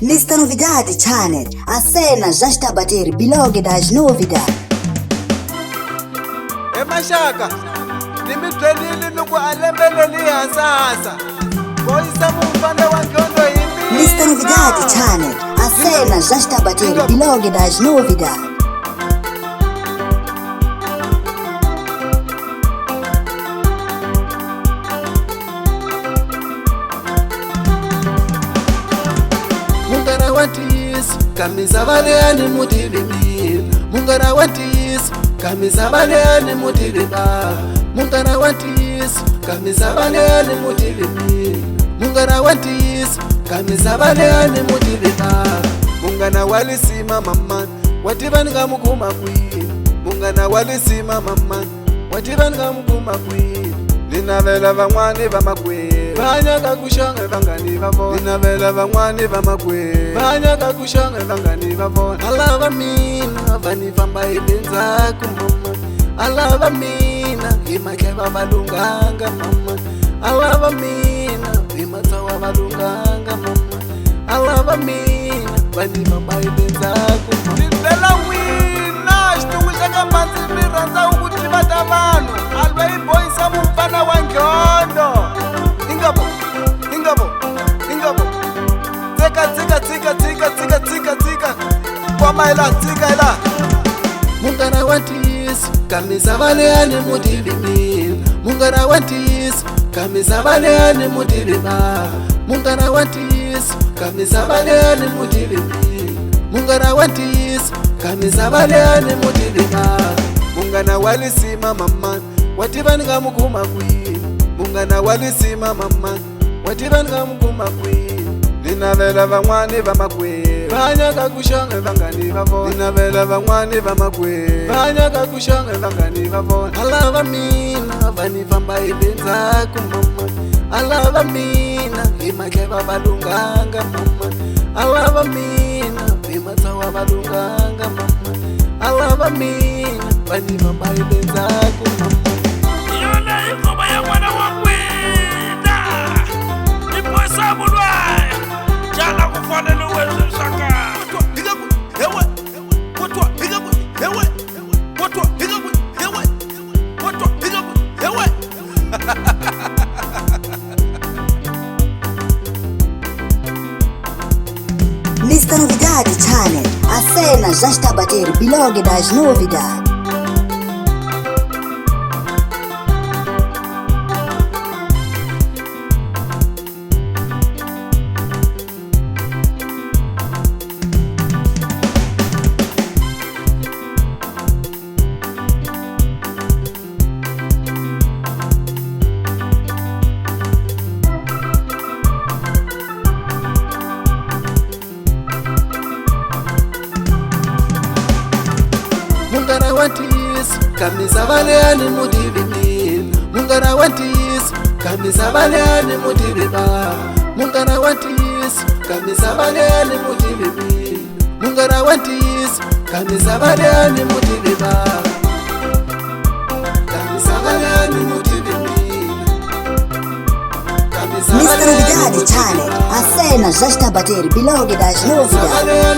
MR.NOVIDADE channel, a cena já está a bater blog das novidades. Mashaka, nimitwelile nuku alembeleli sasa. Boy samu Munghana wangondo yimi. MR.NOVIDADE channel, a cena já está a bater blog das novidades. Munghana wa tiyisso, kamisa valeyani mutilimile. Munghana wa tiyisso, kamisa valeyani mutiliba. Munghana wa tiyisso, kamisa valeyani mutilimile. Munghana wa tiyisso, kamisa valeyani mutiliba. Munghana walisima mama, wativani ngamukuma kwini. Munghana walisima mama, wativani ngamukuma kwini. Linavela van'wani va makwerhu vanyaka ku xonga vangani va vona. Linavela van'wani va makwerhu vanyaka ku xonga vangani va vona. Alava mina vani famba hi le ndzhaku mama, alava mina hi matlheva va lunghanga mama, alava mina hi matsawa va lunghanga mama, alava mina vani famba hi le ndzhaku. Tindlela wina xitungu xa ka mandzi mi rhandza ku tiva ta vanhu alba hi boyisa Munghana wa nghondo. Ingabo tsika kwamayela tsika. Munghana wa tiyisso, kamisa valeyani mutilimile. Munghana wa tiyisso, kamisa valeyani mutiliba. Munghana wa tiyisso, kamisa valeyani mutilimile. Munghana wa tiyisso, kamisa valeyani mutiliba. Munghana walisima mama, wativani ngamukuma kwini. Munghana walisima mama, wativani ngamukuma kwini. Linavela van'wani va makwerhu vanyaka ku xonga vangani va vona. Linavela van'wani va makwerhu vanyaka ku xonga vangani va vona. Alava mina vani famba hi le ndzhaku mama, alava mina hi matlheva va lunghanga mama, alava mina hi matsawa va lunghanga mama, alava mina vani famba hi le ndzhaku mama. Yona hi ngoma ya n'wana wa n'wina, hi boyisa mulwayi jala ku fanele weswe swaka. MR.NOVIDADE channel, a cena já está a bater blog das novidades. Munghana wa tiyisso, kamisa valeyani mutilimile. Munghana wa tiyisso, kamisa valeyani mutiliba. Munghana wa tiyisso, kamisa valeyani mutilimile. Munghana wa tiyisso, kamisa valeyani mutiliba. Kamisa valeyani mutilimile. MR.NOVIDADE channel, a cena já está a bater blog das novidades.